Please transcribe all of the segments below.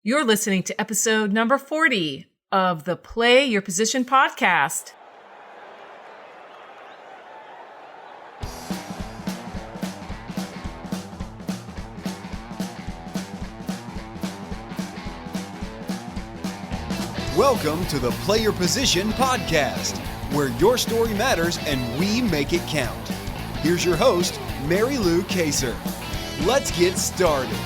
You're listening to episode number 40 of the Play Your Position podcast. Welcome to the Play Your Position podcast, where your story matters and we make it count. Here's your host, Mary Lou Kaser. Let's get started.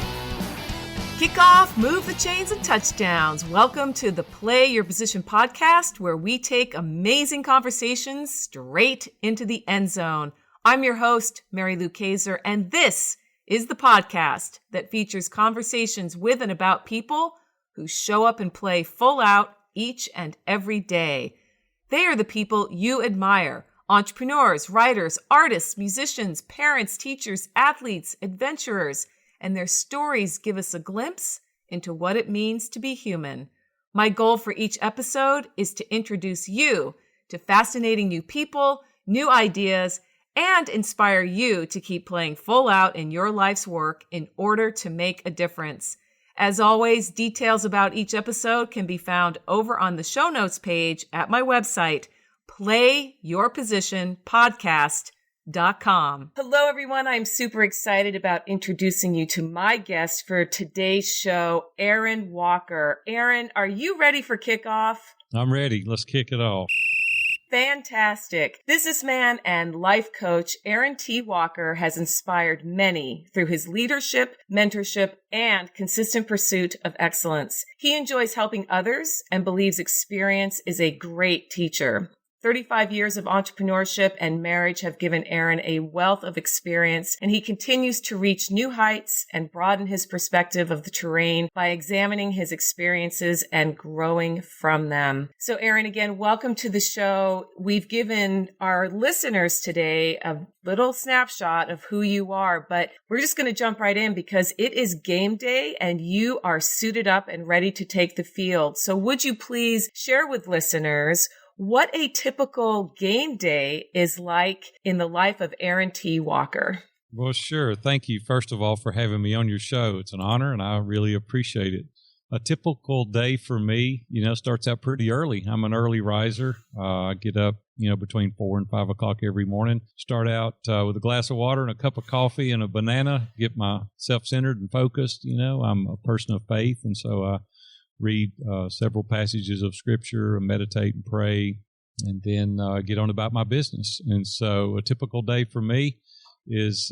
Kick off, move the chains, and touchdowns. Welcome to the Play Your Position podcast, where we take amazing conversations straight into the end zone. I'm your host, Mary Lou Kaser, and this is the podcast that features conversations with and about people who show up and play full out each and every day. They are the people you admire: entrepreneurs, writers, artists, musicians, parents, teachers, athletes, adventurers, and their stories give us a glimpse into what it means to be human. My goal for each episode is to introduce you to fascinating new people, new ideas, and inspire you to keep playing full out in your life's work in order to make a difference. As always, details about each episode can be found over on the Shownotes page at my website, playyourpositionpodcast.com. Hello, everyone. I'm super excited about introducing you to my guest for today's show, Aaron Walker. Aaron, are you ready for kickoff? I'm ready. Let's kick it off. Fantastic. Businessman and life coach Aaron T. Walker has inspired many through his leadership, mentorship, and consistent pursuit of excellence. He enjoys helping others and believes experience is a great teacher. 35 years of entrepreneurship and marriage have given Aaron a wealth of experience, and he continues to reach new heights and broaden his perspective of the terrain by examining his experiences and growing from them. So Aaron, again, welcome to the show. We've given our listeners today a little snapshot of who you are, but we're just going to jump right in because it is game day and you are suited up and ready to take the field. So would you please share with listeners what a typical game day is like in the life of Aaron T. Walker? Well, sure. Thank you, first of all, for having me on your show. It's an honor, and I really appreciate it. A typical day for me, starts out pretty early. I'm an early riser. I get up, between 4 and 5 o'clock every morning. Start out with a glass of water and a cup of coffee and a banana, get myself centered and focused. I'm a person of faith, and so I read several passages of Scripture, and meditate and pray, and then get on about my business. And so a typical day for me is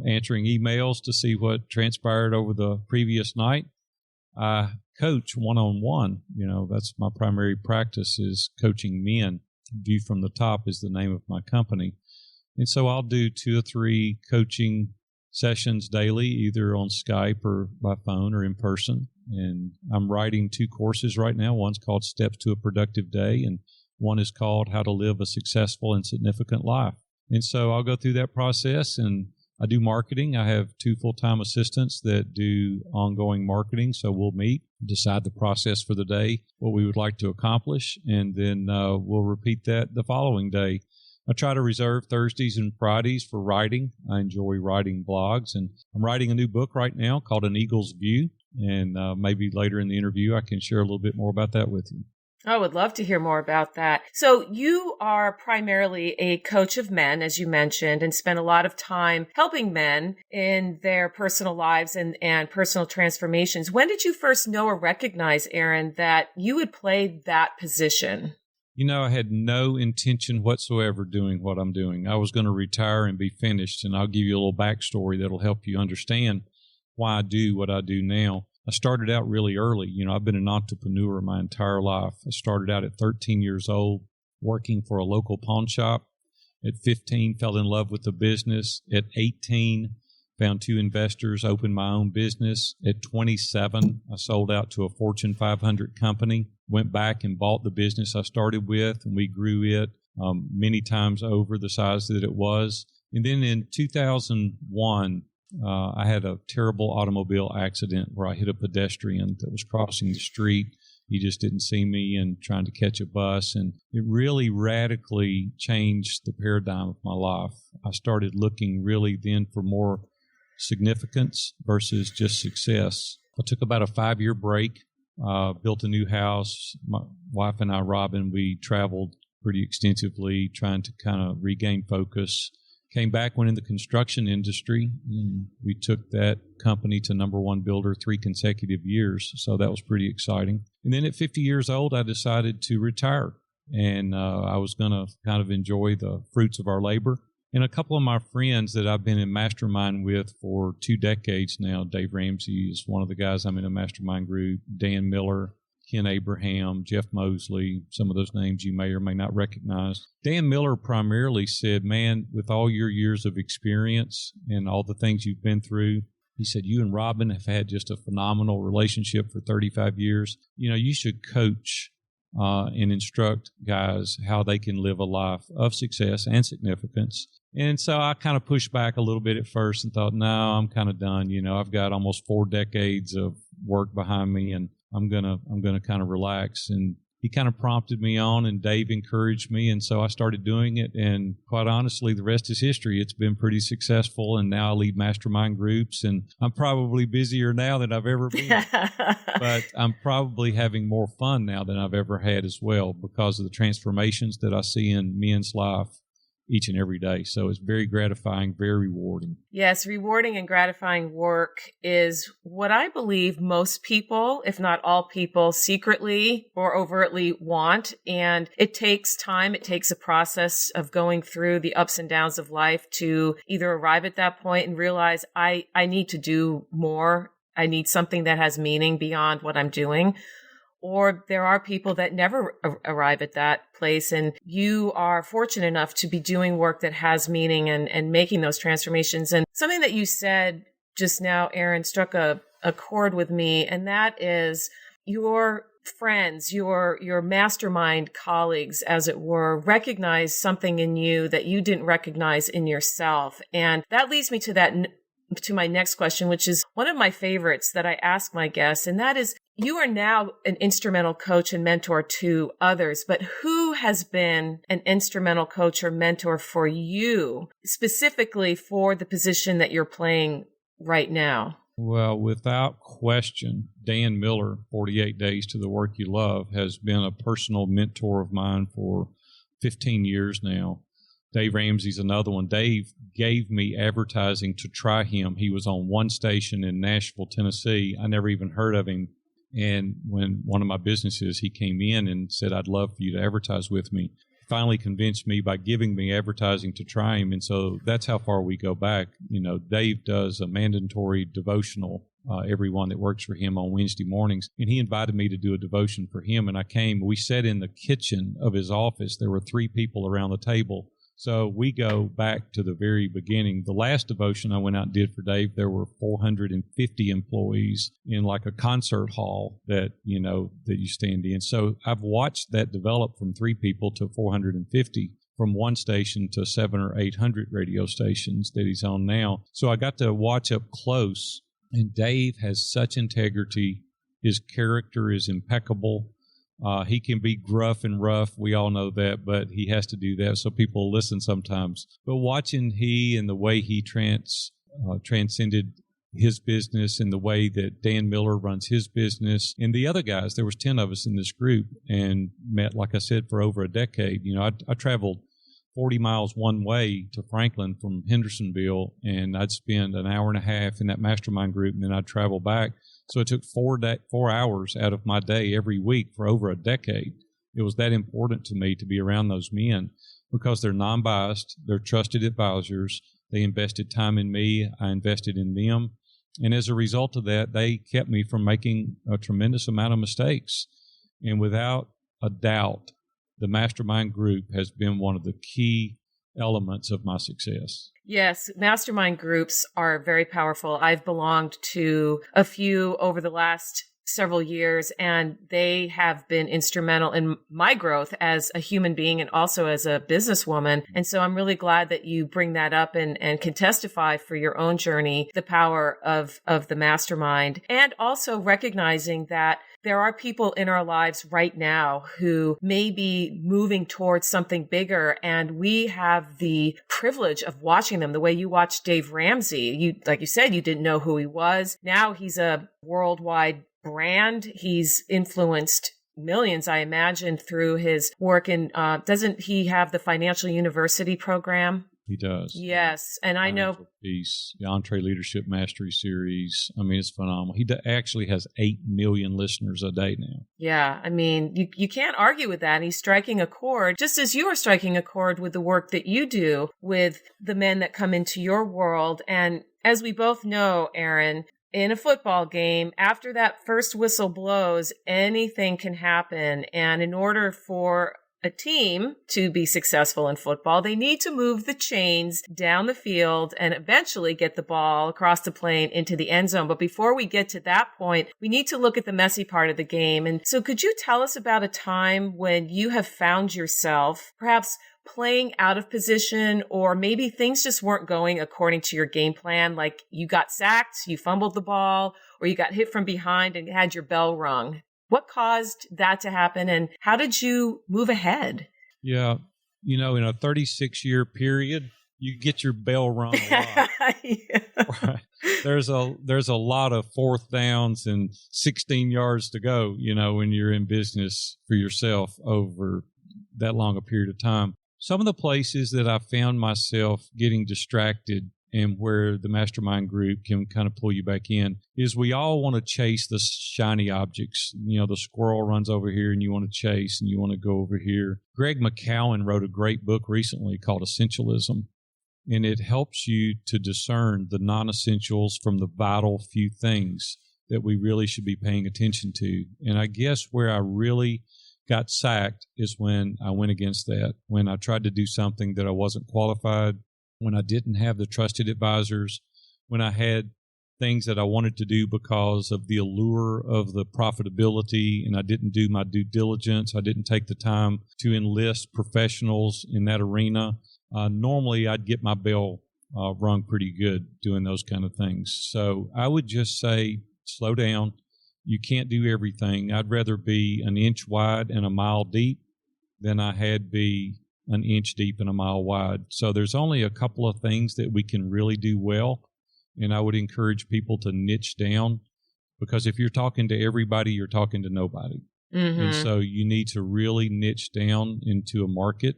answering emails to see what transpired over the previous night. I coach one-on-one. That's my primary practice, is coaching men. View from the Top is the name of my company. And so I'll do 2 or 3 coaching sessions daily, either on Skype or by phone or in person. And I'm writing 2 courses right now. One's called Steps to a Productive Day, and one is called How to Live a Successful and Significant Life. And so I'll go through that process, and I do marketing. I have 2 full-time assistants that do ongoing marketing. So we'll meet, decide the process for the day, what we would like to accomplish, and then we'll repeat that the following day. I try to reserve Thursdays and Fridays for writing. I enjoy writing blogs, and I'm writing a new book right now called An Eagle's View, and maybe later in the interview I can share a little bit more about that with you. I would love to hear more about that. So you are primarily a coach of men, as you mentioned, and spend a lot of time helping men in their personal lives and personal transformations. When did you first know or recognize, Aaron, that you would play that position? I had no intention whatsoever doing what I'm doing. I was going to retire and be finished, and I'll give you a little backstory that'll help you understand why I do what I do now. I started out really early. I've been an entrepreneur my entire life. I started out at 13 years old working for a local pawn shop. At 15, fell in love with the business. At 18, found 2 investors, opened my own business. At 27, I sold out to a Fortune 500 company, went back and bought the business I started with, and we grew it many times over the size that it was. And then in 2001, I had a terrible automobile accident where I hit a pedestrian that was crossing the street. He just didn't see me and trying to catch a bus. And it really radically changed the paradigm of my life. I started looking really then for more significance versus just success. I took about a 5-year break built a new house. My wife and I, Robin, we traveled pretty extensively trying to kind of regain focus. Came back, went in the construction industry, and we took that company to number one builder 3 consecutive years. So that was pretty exciting. And then at 50 years old, I decided to retire. And I was going to kind of enjoy the fruits of our labor. And a couple of my friends that I've been in mastermind with for 2 decades now, Dave Ramsey is one of the guys I'm in a mastermind group, Dan Miller, Ken Abraham, Jeff Mosley, some of those names you may or may not recognize. Dan Miller primarily said, man, with all your years of experience and all the things you've been through, he said, you and Robin have had just a phenomenal relationship for 35 years. You know, you should coach and instruct guys how they can live a life of success and significance. And so I kind of pushed back a little bit at first and thought, no, I'm kind of done. You know, I've got almost 4 decades of work behind me, and I'm gonna kind of relax. And he kind of prompted me on, and Dave encouraged me, and so I started doing it. And quite honestly, the rest is history. It's been pretty successful, and now I lead mastermind groups, and I'm probably busier now than I've ever been. But I'm probably having more fun now than I've ever had as well because of the transformations that I see in men's life each and every day. So it's very gratifying, very rewarding. Yes, rewarding and gratifying work is what I believe most people, if not all people, secretly or overtly want. And it takes time. It takes a process of going through the ups and downs of life to either arrive at that point and realize I need to do more. I need something that has meaning beyond what I'm doing. Or there are people that never arrive at that place, and you are fortunate enough to be doing work that has meaning and making those transformations. And something that you said just now, Aaron, struck a chord with me, and that is your friends, your mastermind colleagues, as it were, recognize something in you that you didn't recognize in yourself. And that leads me to my next question, which is one of my favorites that I ask my guests, and that is, you are now an instrumental coach and mentor to others, but who has been an instrumental coach or mentor for you, specifically for the position that you're playing right now? Well, without question, Dan Miller, 48 Days to the Work You Love, has been a personal mentor of mine for 15 years now. Dave Ramsey's another one. Dave gave me advertising to try him. He was on one station in Nashville, Tennessee. I never even heard of him. And when one of my businesses, he came in and said, I'd love for you to advertise with me. Finally convinced me by giving me advertising to try him. And so that's how far we go back. You know, Dave does a mandatory devotional, everyone that works for him on Wednesday mornings. And he invited me to do a devotion for him. And I came. We sat in the kitchen of his office. There were 3 people around the table. So we go back to the very beginning. The last devotion I went out and did for Dave, there were 450 employees in like a concert hall that you stand in. So I've watched that develop from 3 people to 450, from one station to 700 or 800 radio stations that he's on now. So I got to watch up close, and Dave has such integrity. His character is impeccable. He can be gruff and rough. We all know that, but he has to do that so people listen sometimes. But watching he and the way he transcended his business and the way that Dan Miller runs his business and the other guys, there was 10 of us in this group and met, like I said, for over a decade. You know, I traveled 40 miles one way to Franklin from Hendersonville, and I'd spend an hour and a half in that mastermind group, and then I'd travel back. So it took 4 hours out of my day every week for over a decade. It was that important to me to be around those men because they're non-biased, they're trusted advisors, they invested time in me, I invested in them. And as a result of that, they kept me from making a tremendous amount of mistakes. And without a doubt, the mastermind group has been one of the key elements of my success. Yes, mastermind groups are very powerful. I've belonged to a few over the last several years, and they have been instrumental in my growth as a human being and also as a businesswoman. And so I'm really glad that you bring that up and can testify for your own journey, the power of the mastermind, and also recognizing that there are people in our lives right now who may be moving towards something bigger, and we have the privilege of watching them the way you watched Dave Ramsey. Like you said, you didn't know who he was. Now he's a worldwide brand. He's influenced millions, I imagine, through his work in, doesn't he have the Financial University program? He does. Yes. And I know piece, the Entree Leadership Mastery Series. I mean, it's phenomenal. He actually has 8 million listeners a day now. Yeah. I mean, you can't argue with that. He's striking a chord, just as you are striking a chord with the work that you do with the men that come into your world. And as we both know, Aaron, in a football game, after that first whistle blows, anything can happen. And in order for a team to be successful in football, they need to move the chains down the field and eventually get the ball across the plane into the end zone. But before we get to that point, we need to look at the messy part of the game. And so could you tell us about a time when you have found yourself perhaps playing out of position, or maybe things just weren't going according to your game plan, like you got sacked, you fumbled the ball, or you got hit from behind and had your bell rung? What caused that to happen, and how did you move ahead? Yeah, in a 36-year period, you get your bell rung a lot. Yeah. Right. There's a lot of fourth downs and 16 yards to go, when you're in business for yourself over that long a period of time. Some of the places that I found myself getting distracted and where the mastermind group can kind of pull you back in is we all want to chase the shiny objects. The squirrel runs over here and you want to chase and you want to go over here. Greg McCowan wrote a great book recently called Essentialism, and it helps you to discern the non-essentials from the vital few things that we really should be paying attention to. And I guess where I really got sacked is when I went against that, when I tried to do something that I wasn't qualified, when I didn't have the trusted advisors, when I had things that I wanted to do because of the allure of the profitability, and I didn't do my due diligence. I didn't take the time to enlist professionals in that arena. Normally, I'd get my bell rung pretty good doing those kind of things. So I would just say, slow down. You can't do everything. I'd rather be an inch wide and a mile deep than I had be an inch deep and a mile wide. So there's only a couple of things that we can really do well. And I would encourage people to niche down, because if you're talking to everybody, you're talking to nobody. Mm-hmm. And so you need to really niche down into a market,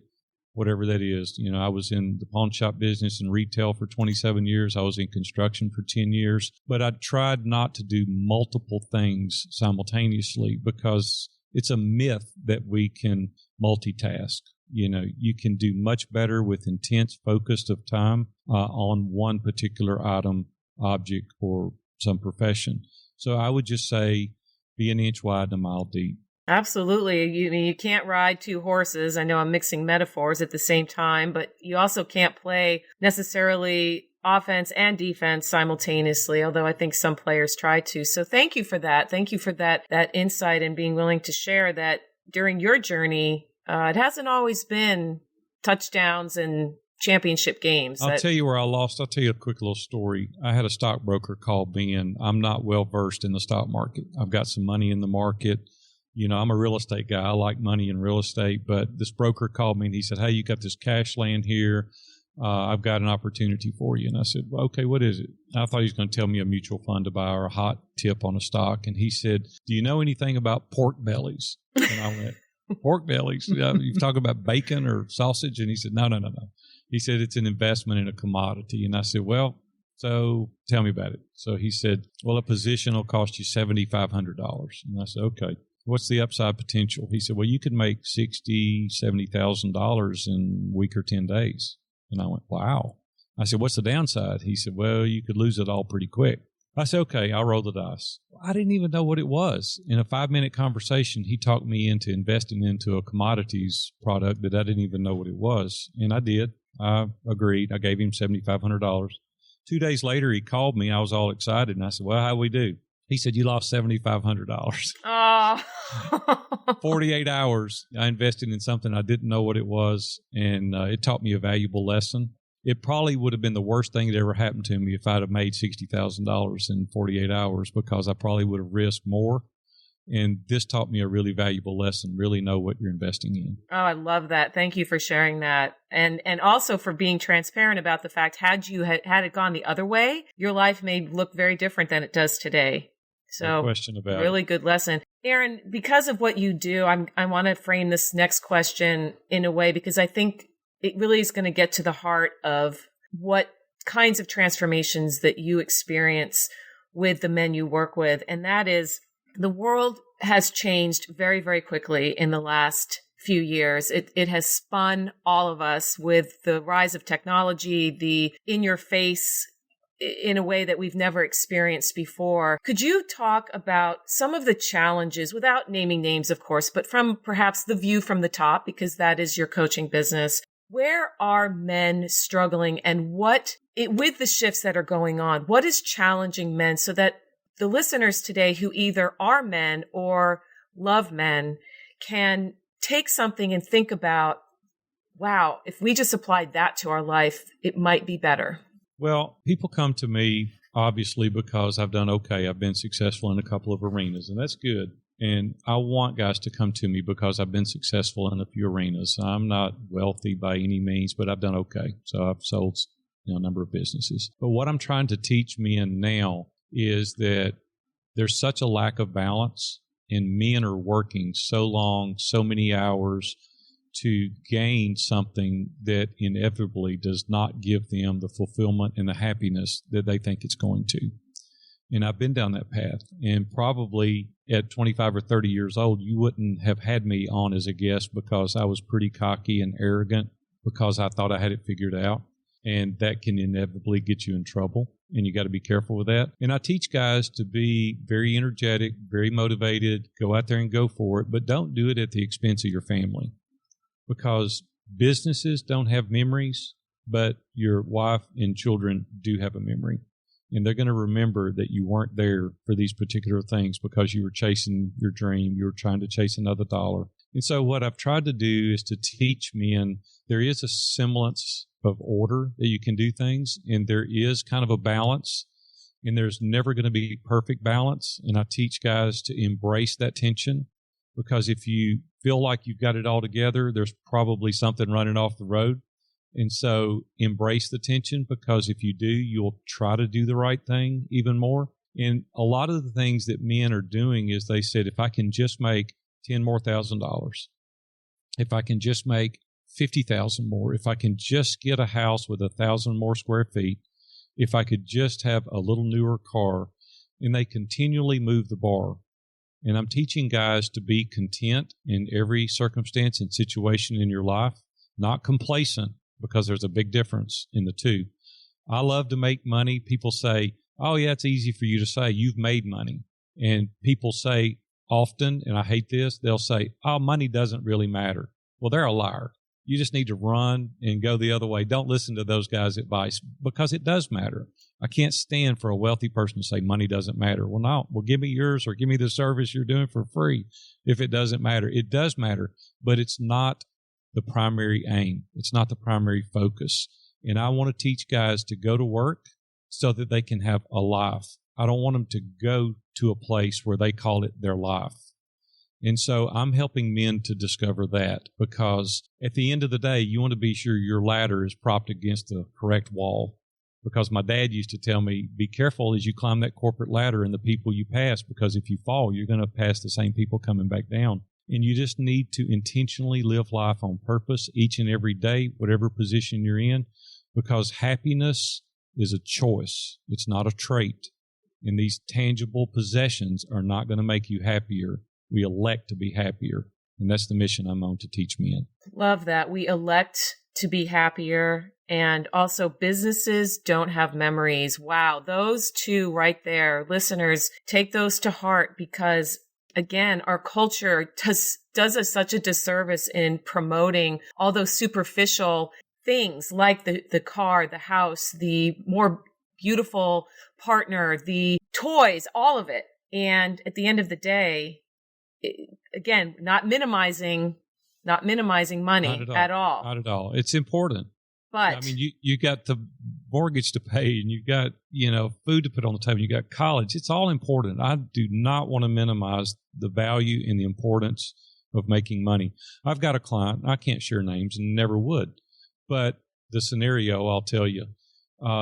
whatever that is. I was in the pawn shop business and retail for 27 years. I was in construction for 10 years, but I tried not to do multiple things simultaneously, because it's a myth that we can multitask. You can do much better with intense focus of time on one particular item, object, or some profession. So I would just say, be an inch wide and a mile deep. Absolutely. You can't ride two horses. I know I'm mixing metaphors at the same time, but you also can't play necessarily offense and defense simultaneously, although I think some players try to. So thank you for that. Thank you for that insight and being willing to share that during your journey. It hasn't always been touchdowns and championship games. I'll tell you where I lost. I'll tell you a quick little story. I had a stockbroker call me in. I'm not well versed in the stock market. I've got some money in the market. I'm a real estate guy. I like money in real estate. But this broker called me and he said, "Hey, you got this cash land here. I've got an opportunity for you." And I said, "Well, okay, what is it?" I thought he was going to tell me a mutual fund to buy or a hot tip on a stock. And he said, "Do you know anything about pork bellies?" And I went, "Pork bellies? You talk about bacon or sausage?" And he said, No. He said, "It's an investment in a commodity." And I said, "Well, so tell me about it." So he said, "Well, a position will cost you $7,500. And I said, "Okay. What's the upside potential?" He said, "Well, you could make $60,000, $70,000 in a week or 10 days. And I went, "Wow." I said, "What's the downside?" He said, "Well, you could lose it all pretty quick." I said, "Okay, I'll roll the dice." I didn't even know what it was. In a 5-minute conversation, he talked me into investing into a commodities product that I didn't even know what it was. And I did. I agreed. I gave him $7,500. 2 days later, he called me. I was all excited. And I said, "Well, how'd we do?" He said, "You lost $7,500. Oh. 48 hours. I invested in something I didn't know what it was, and it taught me a valuable lesson. It probably would have been the worst thing that ever happened to me if I'd have made $60,000 in 48 hours, because I probably would have risked more. And this taught me a really valuable lesson. Really know what you're investing in. Oh, I love that. Thank you for sharing that. And also for being transparent about the fact, had it gone the other way, your life may look very different than it does today. So no question about really good lesson. Aaron, because of what you do, I want to frame this next question in a way, because I think it really is going to get to the heart of what kinds of transformations that you experience with the men you work with. And that is, the world has changed very, very quickly in the last few years. It has spun all of us with the rise of technology, the in-your-face in a way that we've never experienced before. Could you talk about some of the challenges, without naming names, of course, but from perhaps the view from the top, because that is your coaching business? Where are men struggling, and with the shifts that are going on, what is challenging men, so that the listeners today who either are men or love men can take something and think about, wow, if we just applied that to our life, it might be better? Well, people come to me, obviously, because I've done okay. I've been successful in a couple of arenas, and that's good. And I want guys to come to me because I've been successful in a few arenas. I'm not wealthy by any means, but I've done okay. So I've sold a number of businesses. But what I'm trying to teach men now is that there's such a lack of balance, and men are working so long, so many hours to gain something that inevitably does not give them the fulfillment and the happiness that they think it's going to. And I've been down that path. And probably at 25 or 30 years old, you wouldn't have had me on as a guest because I was pretty cocky and arrogant because I thought I had it figured out. And that can inevitably get you in trouble. And you got to be careful with that. And I teach guys to be very energetic, very motivated, go out there and go for it, but don't do it at the expense of your family. Because businesses don't have memories, but your wife and children do have a memory. And they're going to remember that you weren't there for these particular things because you were chasing your dream. You were trying to chase another dollar. And so what I've tried to do is to teach men there is a semblance of order that you can do things, and there is kind of a balance, and there's never going to be perfect balance. And I teach guys to embrace that tension, because if you feel like you've got it all together, there's probably something running off the road. And so embrace the tension, because if you do, you'll try to do the right thing even more. And a lot of the things that men are doing is they said, if I can just make $10,000 more, if I can just make 50,000 more, if I can just get a house with 1,000 more square feet, if I could just have a little newer car, and they continually move the bar. And I'm teaching guys to be content in every circumstance and situation in your life, not complacent, because there's a big difference in the two. I love to make money. People say, oh, yeah, it's easy for you to say. You've made money. And people say often, and I hate this, they'll say, oh, money doesn't really matter. Well, they're a liar. You just need to run and go the other way. Don't listen to those guys' advice, because it does matter. I can't stand for a wealthy person to say money doesn't matter. Well, no. Well, give me yours, or give me the service you're doing for free if it doesn't matter. It does matter, but it's not the primary aim. It's not the primary focus. And I want to teach guys to go to work so that they can have a life. I don't want them to go to a place where they call it their life. And so I'm helping men to discover that, because at the end of the day, you want to be sure your ladder is propped against the correct wall. Because my dad used to tell me, be careful as you climb that corporate ladder and the people you pass, because if you fall, you're going to pass the same people coming back down. And you just need to intentionally live life on purpose each and every day, whatever position you're in, because happiness is a choice. It's not a trait. And these tangible possessions are not going to make you happier. We elect to be happier. And that's the mission I'm on, to teach men. Love that. We elect to be happier. And also, businesses don't have memories. Wow. Those two right there, listeners, take those to heart, because again, our culture does us such a disservice in promoting all those superficial things like the car, the house, the more beautiful partner, the toys, all of it. And at the end of the day, again, not minimizing money at all. Not at all. It's important. But I mean, you got the mortgage to pay, and you got, food to put on the table. You got college. It's all important. I do not want to minimize the value and the importance of making money. I've got a client. I can't share names and never would, but the scenario I'll tell you.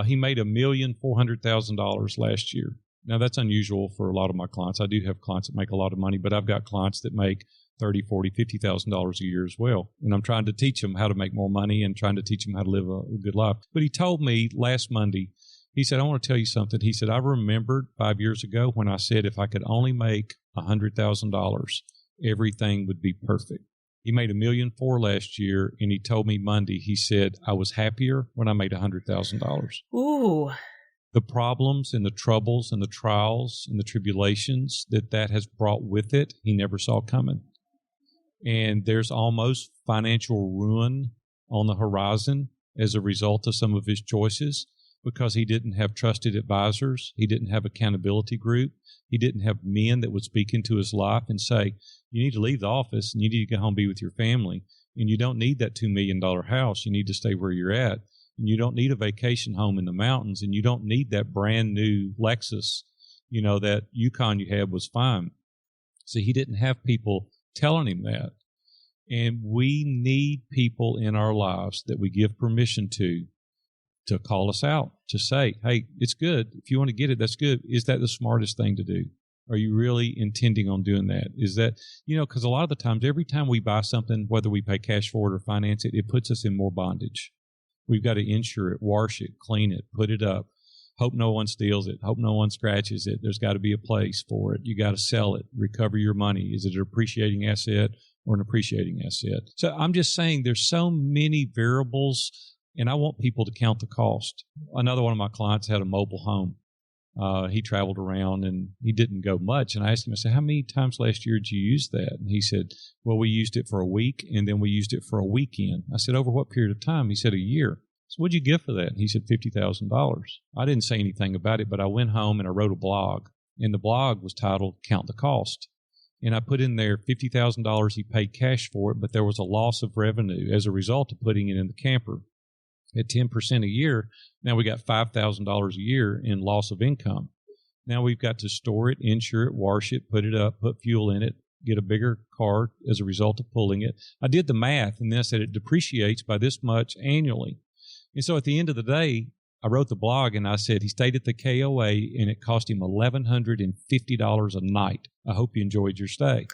He made $1,400,000 last year. Now, that's unusual for a lot of my clients. I do have clients that make a lot of money, but I've got clients that make $30,000, $40,000, $50,000 a year as well. And I'm trying to teach them how to make more money and trying to teach them how to live a good life. But he told me last Monday, he said, I want to tell you something. He said, I remembered 5 years ago when I said if I could only make $100,000, everything would be perfect. He made $1.4 million last year, and he told me Monday, he said, I was happier when I made $100,000. Ooh. The problems and the troubles and the trials and the tribulations that has brought with it, he never saw coming. And there's almost financial ruin on the horizon as a result of some of his choices because he didn't have trusted advisors. He didn't have accountability group. He didn't have men that would speak into his life and say, you need to leave the office and you need to go home and be with your family. And you don't need that $2 million house. You need to stay where you're at. And you don't need a vacation home in the mountains. And you don't need that brand new Lexus. That Yukon you had was fine. So he didn't have people telling him that. And we need people in our lives that we give permission to call us out, to say, hey, it's good. If you want to get it, that's good. Is that the smartest thing to do? Are you really intending on doing that? Is that, because a lot of the times, every time we buy something, whether we pay cash for it or finance it, it puts us in more bondage. We've got to insure it, wash it, clean it, put it up. Hope no one steals it. Hope no one scratches it. There's got to be a place for it. You got to sell it, recover your money. Is it an appreciating asset or an appreciating asset? So I'm just saying there's so many variables, and I want people to count the cost. Another one of my clients had a mobile home. He traveled around and he didn't go much. And I asked him, I said, how many times last year did you use that? And he said, well, we used it for a week and then we used it for a weekend. I said, over what period of time? He said, a year. So what'd you get for that? He said, $50,000. I didn't say anything about it, but I went home and I wrote a blog. And the blog was titled Count the Cost. And I put in there $50,000 he paid cash for it, but there was a loss of revenue as a result of putting it in the camper. At 10% a year, now we got $5,000 a year in loss of income. Now we've got to store it, insure it, wash it, put it up, put fuel in it, get a bigger car as a result of pulling it. I did the math, and then I said it depreciates by this much annually. And so at the end of the day, I wrote the blog, and I said he stayed at the KOA, and it cost him $1,150 a night. I hope you enjoyed your stay.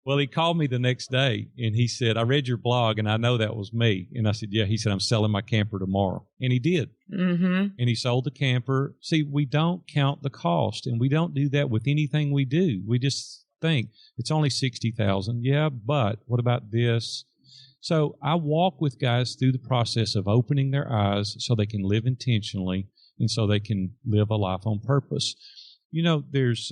Well, he called me the next day, and he said, I read your blog, and I know that was me. And I said, yeah. He said, I'm selling my camper tomorrow. And he did. Mm-hmm. And he sold the camper. See, we don't count the cost, and we don't do that with anything we do. We just think it's only $60,000. Yeah, but what about this? So I walk with guys through the process of opening their eyes so they can live intentionally and so they can live a life on purpose. There's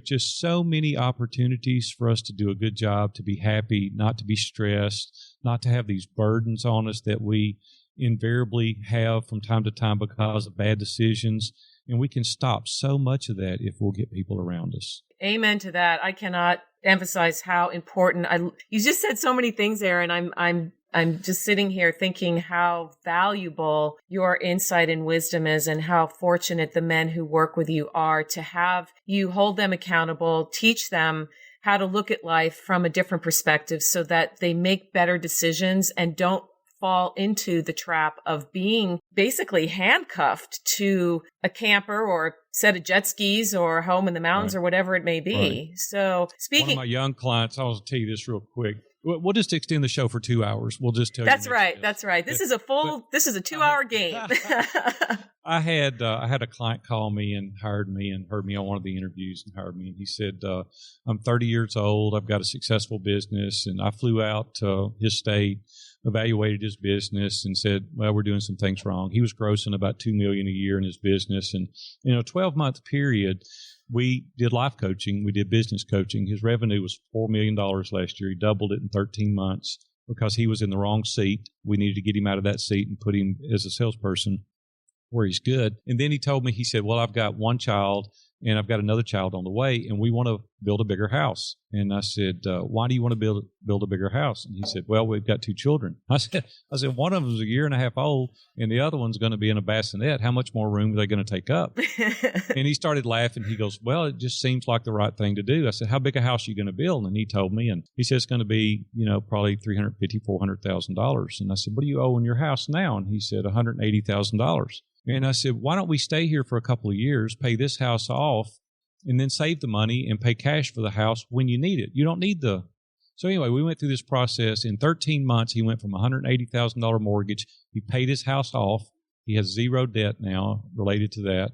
just so many opportunities for us to do a good job, to be happy, not to be stressed, not to have these burdens on us that we invariably have from time to time because of bad decisions. And we can stop so much of that if we'll get people around us. Amen to that. I cannot emphasize how important. You just said so many things there, and I'm just sitting here thinking how valuable your insight and wisdom is, and how fortunate the men who work with you are to have you hold them accountable, teach them how to look at life from a different perspective so that they make better decisions and don't fall into the trap of being basically handcuffed to a camper or a set of jet skis or a home in the mountains or whatever it may be. Right. So speaking... One of my young clients, I want to tell you this real quick. We'll just extend the show for 2 hours. We'll just tell you. That's right. That's right. This is a 2-hour game. I had a client call me and hired me and heard me on one of the interviews and hired me. And he said, I'm 30 years old. I've got a successful business. And I flew out to his state, evaluated his business and said, well, we're doing some things wrong. He was grossing about $2 million a year in his business. And in a 12-month period, we did life coaching. We did business coaching. His revenue was $4 million last year. He doubled it in 13 months because he was in the wrong seat. We needed to get him out of that seat and put him as a salesperson where he's good. And then he told me, he said, well, I've got one child and I've got another child on the way, and we want to build a bigger house. And I said, why do you want to build a bigger house? And he said, well, we've got 2 children. I said, one of them is a year and a half old, and the other one's going to be in a bassinet. How much more room are they going to take up? And he started laughing. He goes, well, it just seems like the right thing to do. I said, how big a house are you going to build? And he told me, and he said, it's going to be, probably $350,000, $400,000. And I said, what do you owe on your house now? And he said, $180,000. And I said, why don't we stay here for a couple of years, pay this house off, and then save the money and pay cash for the house when you need it. You don't need the... So anyway, we went through this process. In 13 months, he went from a $180,000 mortgage. He paid his house off. He has zero debt now related to that.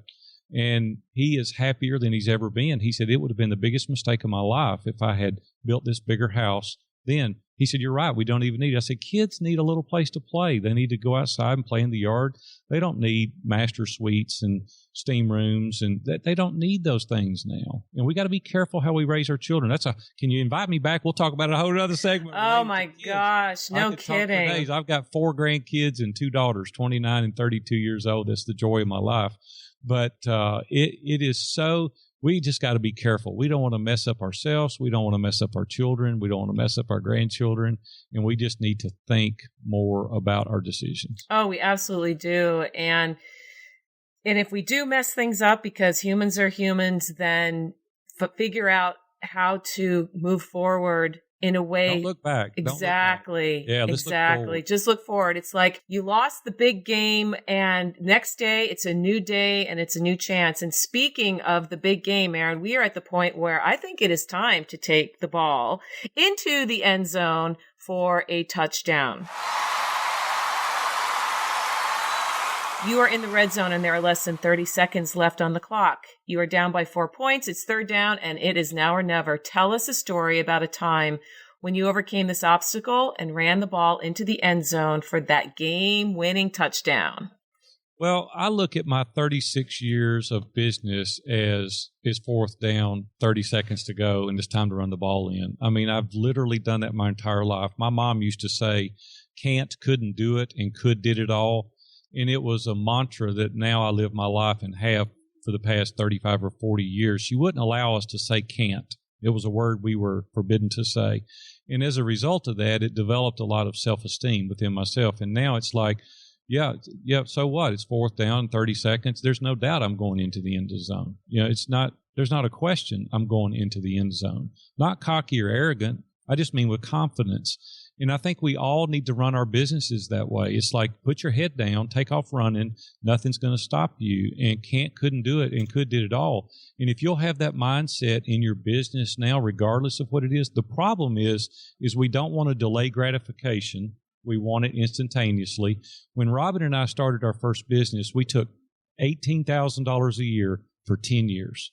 And he is happier than he's ever been. He said, it would have been the biggest mistake of my life if I had built this bigger house then. He said, you're right. We don't even need it. I said, kids need a little place to play. They need to go outside and play in the yard. They don't need master suites and steam rooms, and they don't need those things now. And we got to be careful how we raise our children. Can you invite me back? We'll talk about a whole other segment. Oh my gosh. No kidding. I've got 4 grandkids and 2 daughters, 29 and 32 years old. That's the joy of my life. But it is so... We just got to be careful. We don't want to mess up ourselves. We don't want to mess up our children. We don't want to mess up our grandchildren. And we just need to think more about our decisions. Oh, we absolutely do. And if we do mess things up, because humans are humans, then figure out how to move forward in a way. Don't look back. Exactly. Don't look back. Yeah, exactly. Just look forward. It's like you lost the big game, and next day it's a new day and it's a new chance. And speaking of the big game, Aaron, we are at the point where I think it is time to take the ball into the end zone for a touchdown. You are in the red zone and there are less than 30 seconds left on the clock. You are down by 4 points. It's third down and it is now or never. Tell us a story about a time when you overcame this obstacle and ran the ball into the end zone for that game-winning touchdown. Well, I look at my 36 years of business as fourth down, 30 seconds to go, and it's time to run the ball in. I mean, I've literally done that my entire life. My mom used to say, can't, couldn't do it, and could did it all. And it was a mantra that now I live my life and have for the past 35 or 40 years. She wouldn't allow us to say can't. It was a word we were forbidden to say. And as a result of that, it developed a lot of self-esteem within myself. And now it's like, yeah, so what? It's fourth down, 30 seconds. There's no doubt I'm going into the end zone. There's not a question I'm going into the end zone. Not cocky or arrogant. I just mean with confidence. And I think we all need to run our businesses that way. It's like, put your head down, take off running. Nothing's going to stop you. And can't, couldn't do it, and could did it all. And if you'll have that mindset in your business now, regardless of what it is, the problem is we don't want to delay gratification. We want it instantaneously. When Robin and I started our first business, we took $18,000 a year for 10 years.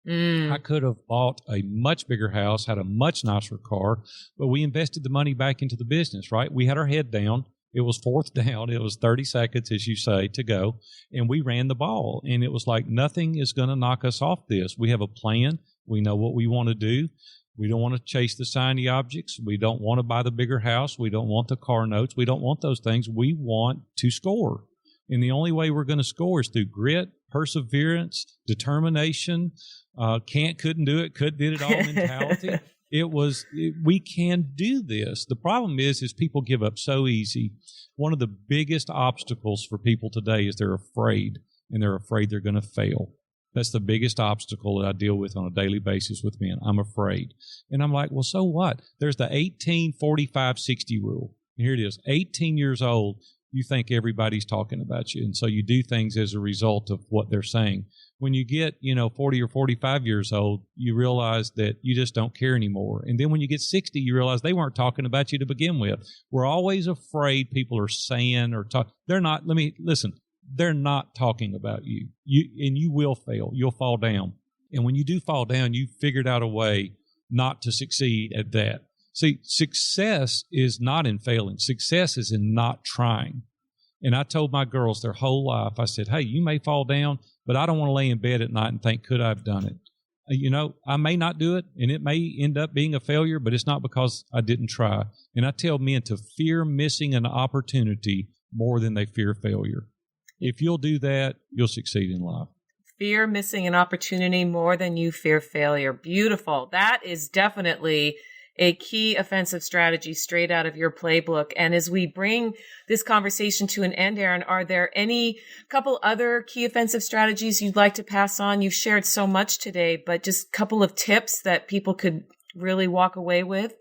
I could have bought a much bigger house, had a much nicer car, but we invested the money back into the business, right? We had our head down. It was fourth down. It was 30 seconds, as you say, to go, and we ran the ball. And it was like, nothing is going to knock us off this. We have a plan. We know what we want to do. We don't want to chase the shiny objects. We don't want to buy the bigger house. We don't want the car notes. We don't want those things. We want to score. And the only way we're going to score is through grit, perseverance, determination, can't, couldn't do it, could, did it all mentality. We can do this. The problem is people give up so easy. One of the biggest obstacles for people today is they're afraid, and they're afraid they're going to fail. That's the biggest obstacle that I deal with on a daily basis with men. I'm afraid. And I'm like, well, so what? There's the 18-45-60 rule. And here it is. 18 years old, you think everybody's talking about you. And so you do things as a result of what they're saying. When you get, 40 or 45 years old, you realize that you just don't care anymore. And then when you get 60, you realize they weren't talking about you to begin with. We're always afraid people are saying or talk. They're not. They're not talking about you. You will fail. You'll fall down. And when you do fall down, you've figured out a way not to succeed at that. See, success is not in failing. Success is in not trying. And I told my girls their whole life, I said, hey, you may fall down, but I don't want to lay in bed at night and think, could I have done it? I may not do it, and it may end up being a failure, but it's not because I didn't try. And I tell men to fear missing an opportunity more than they fear failure. If you'll do that, you'll succeed in life. Fear missing an opportunity more than you fear failure. Beautiful. That is definitely a key offensive strategy straight out of your playbook. And as we bring this conversation to an end, Aaron, are there any couple other key offensive strategies you'd like to pass on? You've shared so much today, but just a couple of tips that people could really walk away with?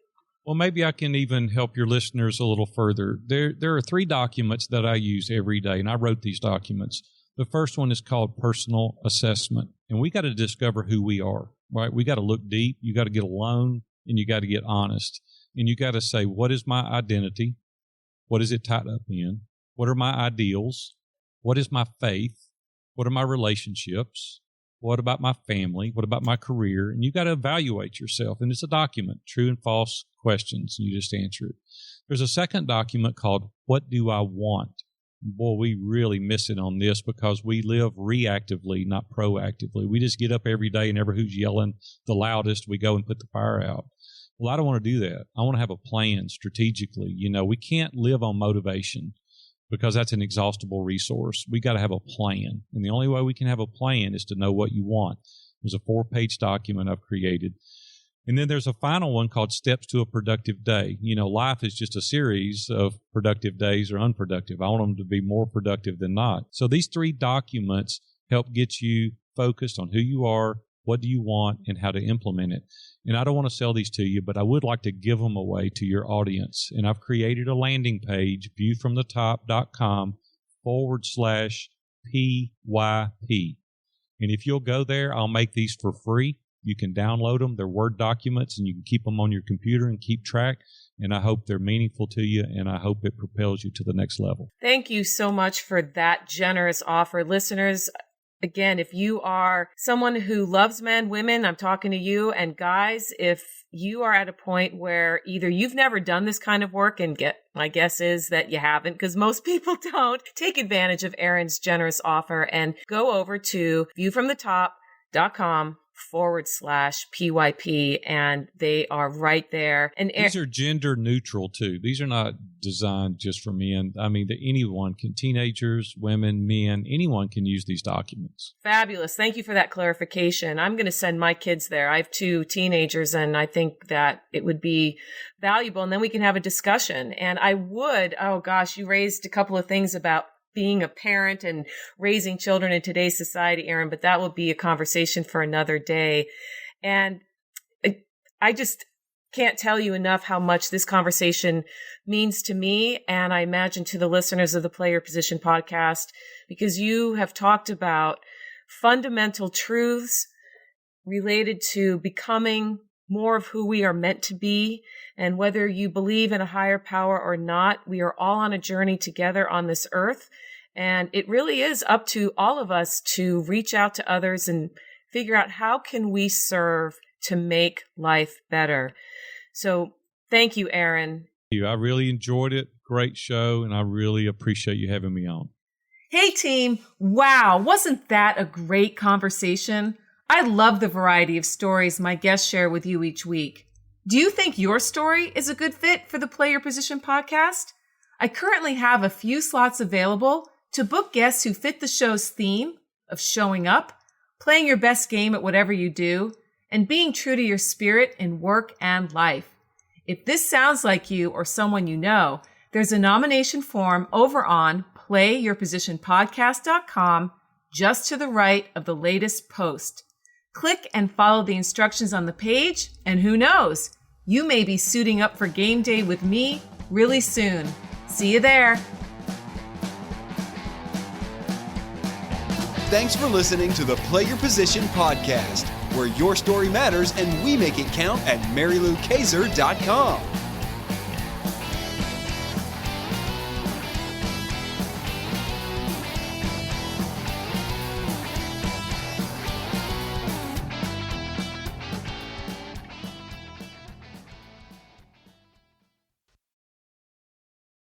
Well, maybe I can even help your listeners a little further. There are 3 documents that I use every day, and I wrote these documents. The first one is called personal assessment. And we got to discover who we are, right? We got to look deep. You got to get alone and you got to get honest. And you got to say, what is my identity? What is it tied up in? What are my ideals? What is my faith? What are my relationships? What about my family? What about my career? And you got to evaluate yourself. And it's a document, true and false questions. And you just answer it. There's a second document called, what do I want? Boy, we really miss it on this because we live reactively, not proactively. We just get up every day and ever who's yelling the loudest, we go and put the fire out. Well, I don't want to do that. I want to have a plan strategically. You know, we can't live on motivation because that's an exhaustible resource. We got to have a plan. And the only way we can have a plan is to know what you want. There's a 4-page document I've created. And then there's a final one called Steps to a Productive Day. You know, life is just a series of productive days or unproductive. I want them to be more productive than not. So these 3 documents help get you focused on who you are, what do you want, and how to implement it. And I don't want to sell these to you, but I would like to give them away to your audience. And I've created a landing page, viewfromthetop.com/PYP. And if you'll go there, I'll make these for free. You can download them. They're Word documents, and you can keep them on your computer and keep track. And I hope they're meaningful to you, and I hope it propels you to the next level. Thank you so much for that generous offer. Listeners, again, if you are someone who loves men, women, I'm talking to you. And guys, if you are at a point where either you've never done this kind of work, and my guess is that you haven't, because most people don't, take advantage of Aaron's generous offer and go over to viewfromthetop.com/PYP, and they are right there. And these are gender neutral too. These are not designed just for men. I mean, anyone can, teenagers, women, men, anyone can use these documents. Fabulous. Thank you for that clarification. I'm going to send my kids there. I have 2 teenagers, and I think that it would be valuable, and then we can have a discussion. And I would, oh gosh, you raised a couple of things about being a parent and raising children in today's society, Aaron, but that will be a conversation for another day. And I just can't tell you enough how much this conversation means to me, and I imagine to the listeners of the Play Your Position podcast, because you have talked about fundamental truths related to becoming more of who we are meant to be. And whether you believe in a higher power or not, we are all on a journey together on this earth. And it really is up to all of us to reach out to others and figure out how can we serve to make life better. So thank you, Aaron. I really enjoyed it. Great show. And I really appreciate you having me on. Hey, team. Wow. Wasn't that a great conversation? I love the variety of stories my guests share with you each week. Do you think your story is a good fit for the Play Your Position podcast? I currently have a few slots available to book guests who fit the show's theme of showing up, playing your best game at whatever you do, and being true to your spirit in work and life. If this sounds like you or someone you know, there's a nomination form over on playyourpositionpodcast.com just to the right of the latest post. Click and follow the instructions on the page, and who knows, you may be suiting up for game day with me really soon. See you there. Thanks for listening to the Play Your Position podcast, where your story matters and we make it count at MaryLouKaiser.com.